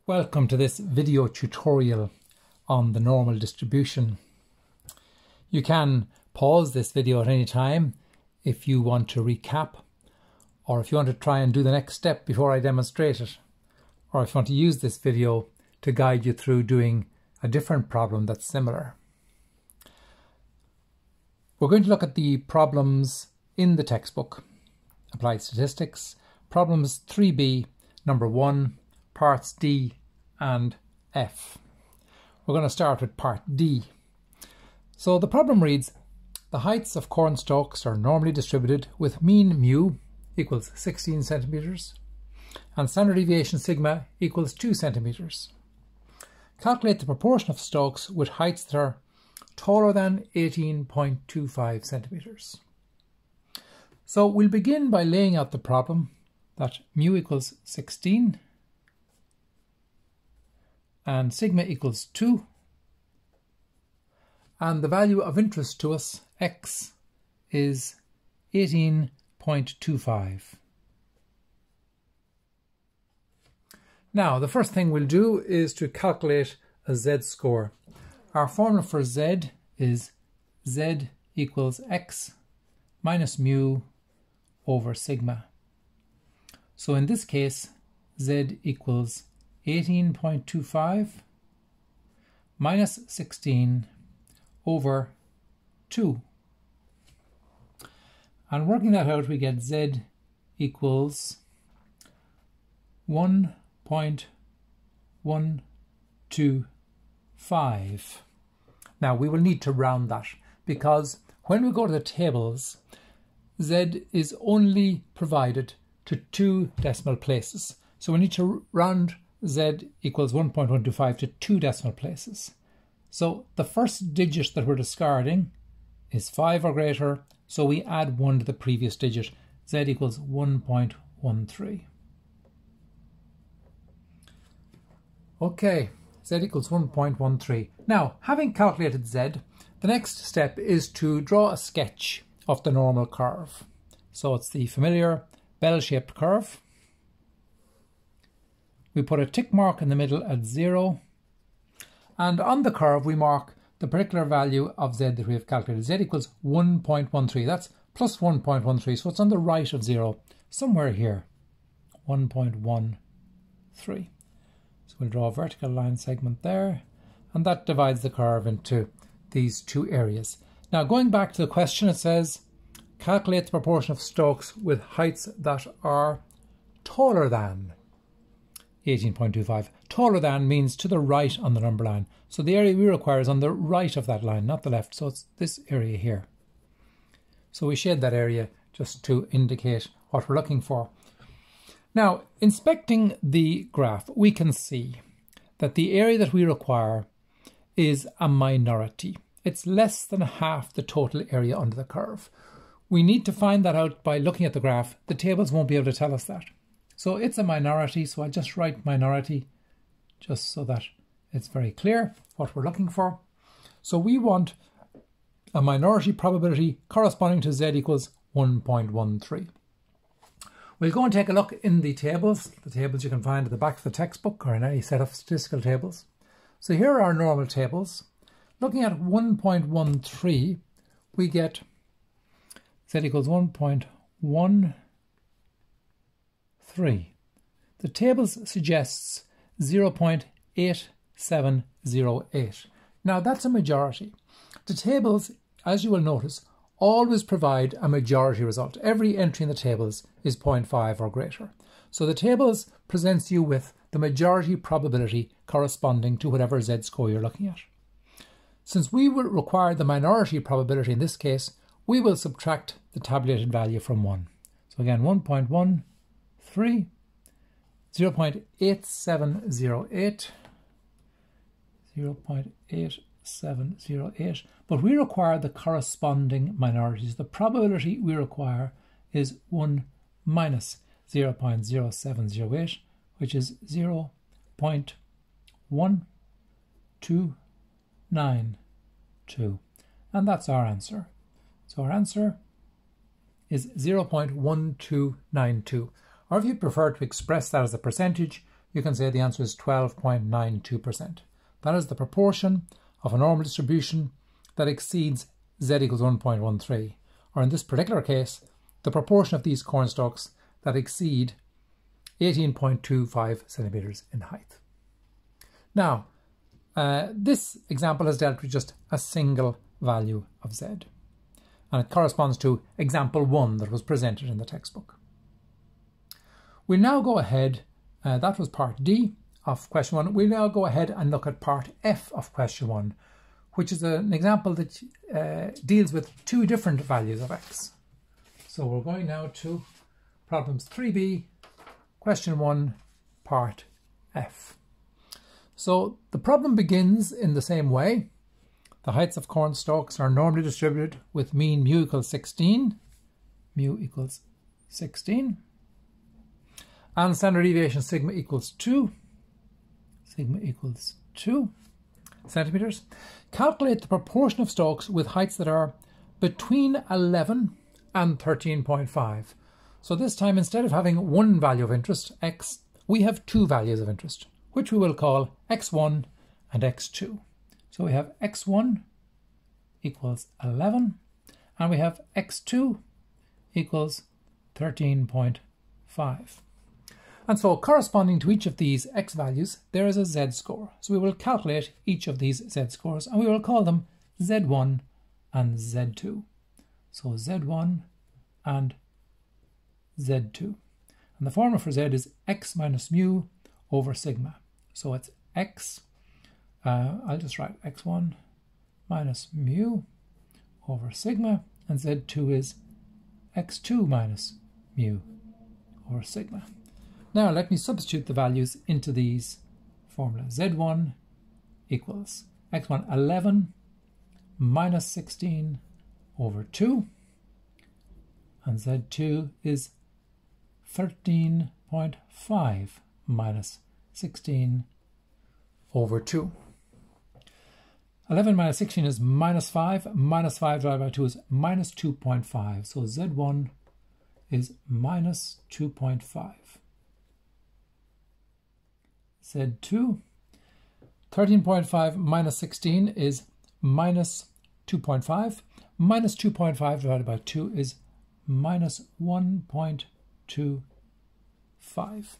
Welcome to this video tutorial on the normal distribution. You can pause this video at any time if you want to recap, or if you want to try and do the next step before I demonstrate it, or if you want to use this video to guide you through doing a different problem that's similar. We're going to look at the problems in the textbook, Applied Statistics, problems 3B, number 1, parts D and F. We're going to start with part D. So the problem reads, the heights of corn stalks are normally distributed with mean mu equals 16 centimeters and standard deviation sigma equals 2 centimeters. Calculate the proportion of stalks with heights that are taller than 18.25 centimeters. So we'll begin by laying out the problem that mu equals 16 and sigma equals 2, and the value of interest to us, x, is 18.25. Now, the first thing we'll do is to calculate a z-score. Our formula for z is z equals x minus mu over sigma. So in this case, z equals 18.25 minus 16 over 2. And working that out, we get z equals 1.125. Now we will need to round that, because when we go to the tables, z is only provided to 2 decimal places. So we need to round z equals 1.125 to 2 decimal places. So the first digit that we're discarding is 5 or greater, so we add 1 to the previous digit. Z equals 1.13. Okay, z equals 1.13. Now, having calculated z, the next step is to draw a sketch of the normal curve. So it's the familiar bell-shaped curve. We put a tick mark in the middle at 0, and on the curve we mark the particular value of z that we have calculated. Z equals 1.13, that's plus 1.13, so it's on the right of 0, somewhere here, 1.13. So we'll draw a vertical line segment there, and that divides the curve into these two areas. Now, going back to the question, it says, calculate the proportion of stalks with heights that are taller than 18.25. Taller than means to the right on the number line. So the area we require is on the right of that line, not the left. So it's this area here. So we shade that area just to indicate what we're looking for. Now, inspecting the graph, we can see that the area that we require is a minority. It's less than half the total area under the curve. We need to find that out by looking at the graph. The tables won't be able to tell us that. So it's a minority, so I'll just write minority just so that it's very clear what we're looking for. So we want a minority probability corresponding to z equals 1.13. We'll go and take a look in the tables you can find at the back of the textbook or in any set of statistical tables. So here are our normal tables. Looking at 1.13, we get z equals 1.13. The table suggests 0.8708. Now that's a majority. The tables, as you will notice, always provide a majority result. Every entry in the tables is 0.5 or greater. So the tables presents you with the majority probability corresponding to whatever z-score you're looking at. Since we will require the minority probability in this case, we will subtract the tabulated value from 1. So again, 1.13, 0.8708, 0.8708, but we require the corresponding minorities. The probability we require is 1 minus 0.0708, which is 0.1292, and that's our answer. So our answer is 0.1292. Or if you prefer to express that as a percentage, you can say the answer is 12.92%. That is the proportion of a normal distribution that exceeds z equals 1.13, or in this particular case, the proportion of these cornstalks that exceed 18.25 centimeters in height. Now, this example has dealt with just a single value of z, and it corresponds to example 1 that was presented in the textbook. We'll now go ahead, that was part D of question 1. We'll now go ahead and look at part F of question 1, which is an example that deals with two different values of x. So we're going now to problems 3B, question 1, part F. So the problem begins in the same way. The heights of cornstalks are normally distributed with mean mu equals 16, and standard deviation sigma equals 2 centimeters. Calculate the proportion of stalks with heights that are between 11 and 13.5. So this time, instead of having one value of interest, x, we have two values of interest, which we will call x1 and x2. So we have x1 equals 11, and we have x2 equals 13.5. And so corresponding to each of these x values, there is a z-score. So we will calculate each of these z-scores, and we will call them z1 and z2. So z1 and z2. And the formula for z is x minus mu over sigma. So it's x, I'll just write x1 minus mu over sigma, and z2 is x2 minus mu over sigma. Now let me substitute the values into these formulas. Z1 equals x1 11 minus 16 over 2, and z2 is 13.5 minus 16 over 2. 11 minus 16 is minus 5. Minus 5 divided by 2 is minus 2.5. So z1 is minus 2.5. z2, 13.5 minus 16 is minus 2.5. Minus 2.5 divided by 2 is minus 1.25.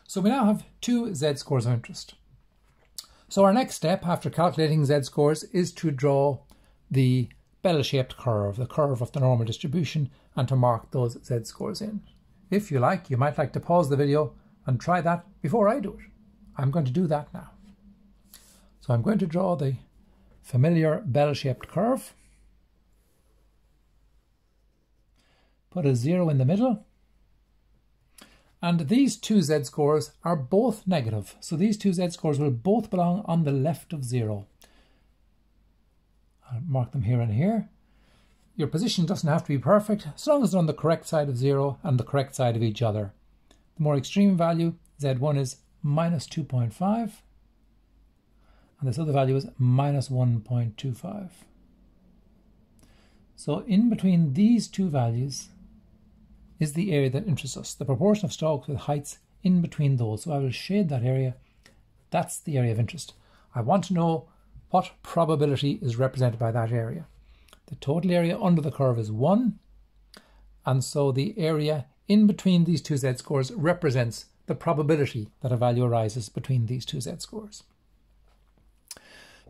So we now have two z-scores of interest. So our next step after calculating z-scores is to draw the bell-shaped curve, the curve of the normal distribution, and to mark those z-scores in. If you like, you might like to pause the video and try that before I do it. I'm going to do that now. So I'm going to draw the familiar bell-shaped curve. Put a 0 in the middle. And these two z-scores are both negative. So these two z-scores will both belong on the left of 0. I'll mark them here and here. Your position doesn't have to be perfect, as long as they're on the correct side of 0 and the correct side of each other. The more extreme value, z1, is minus 2.5, and this other value is minus 1.25. So in between these two values is the area that interests us, the proportion of stalks with heights in between those. So I will shade that area. That's the area of interest. I want to know what probability is represented by that area. The total area under the curve is 1, and so the area in between these two z-scores represents the probability that a value arises between these two z-scores.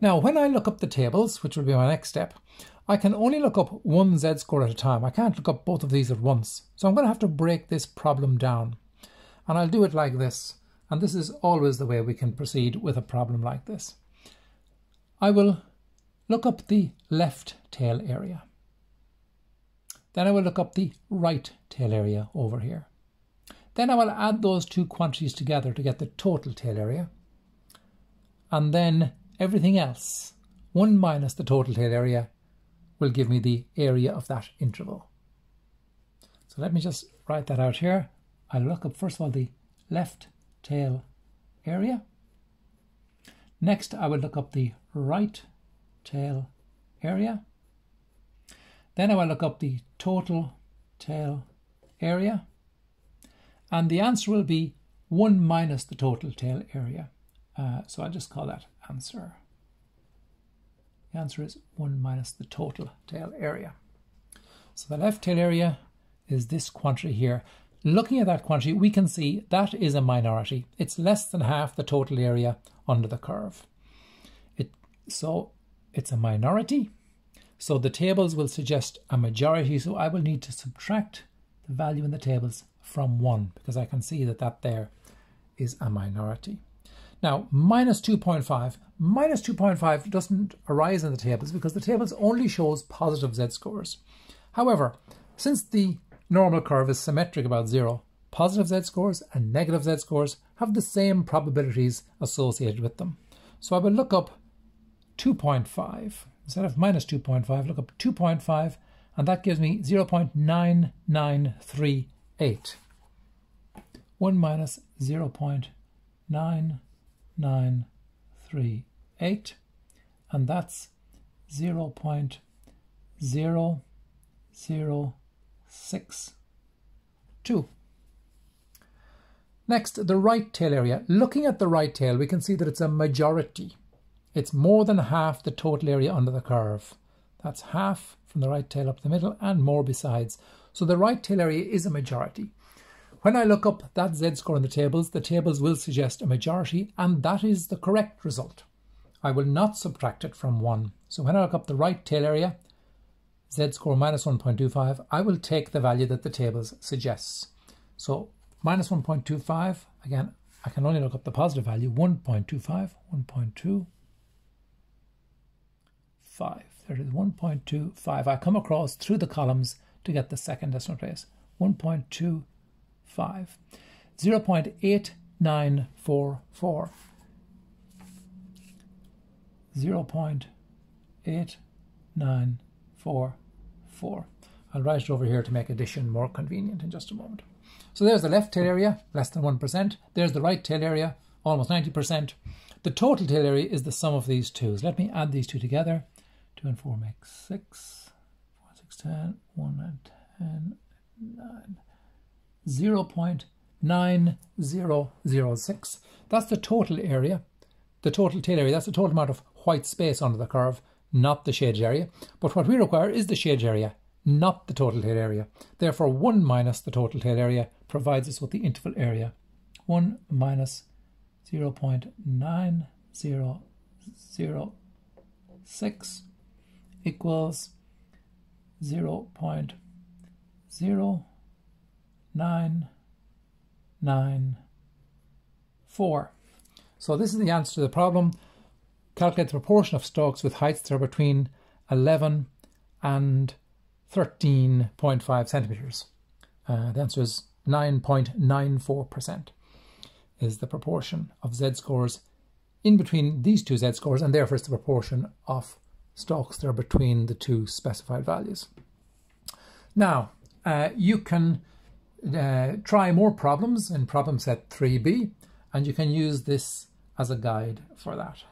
Now, when I look up the tables, which will be my next step, I can only look up one z-score at a time. I can't look up both of these at once. So I'm going to have to break this problem down. And I'll do it like this. And this is always the way we can proceed with a problem like this. I will look up the left tail area. Then I will look up the right tail area over here. Then I will add those two quantities together to get the total tail area. And then everything else, 1 minus the total tail area, will give me the area of that interval. So let me just write that out here. I'll look up first of all the left tail area. Next I will look up the right tail area. Then I will look up the total tail area. And the answer will be 1 minus the total tail area. So I'll just call that answer. The answer is 1 minus the total tail area. So the left tail area is this quantity here. Looking at that quantity, we can see that is a minority. It's less than half the total area under the curve. So it's a minority. So the tables will suggest a majority. So I will need to subtract the value in the tables from 1 because I can see that that there is a minority. Now, minus 2.5. Minus 2.5 doesn't arise in the tables because the tables only shows positive z-scores. However, since the normal curve is symmetric about 0, positive z-scores and negative z-scores have the same probabilities associated with them. So I will look up 2.5. Instead of minus 2.5, look up 2.5, and that gives me 0.9938. 1 minus 0.9938, and that's 0.0062. Next, the right tail area. Looking at the right tail, we can see that it's a majority. It's more than half the total area under the curve. That's half from the right tail up the middle and more besides. So the right tail area is a majority. When I look up that z-score in the tables will suggest a majority, and that is the correct result. I will not subtract it from 1. So when I look up the right tail area, z-score minus 1.25, I will take the value that the tables suggests. So minus 1.25, again, I can only look up the positive value, 1.25, 1.25. There it is, 1.25. I come across through the columns to get the second decimal place. 1.25. 0.8944. 0.8944. I'll write it over here to make addition more convenient in just a moment. So there's the left tail area, less than 1%. There's the right tail area, almost 90%. The total tail area is the sum of these two. So let me add these two together. 2 and 4 make 6. 4, 6, 10. 1 and 10, 9. 0.9006. That's the total area, the total tail area. That's the total amount of white space under the curve, not the shaded area. But what we require is the shaded area, not the total tail area. Therefore, 1 minus the total tail area provides us with the interval area. 1 minus 0.9006 equals 0.0994. So this is the answer to the problem. Calculate the proportion of stalks with heights that are between 11 and 13.5 centimeters. The answer is 9.94% is the proportion of z-scores in between these two z-scores, and therefore it's the proportion of stalks that are between the two specified values. Now, you can try more problems in problem set 3b, and you can use this as a guide for that.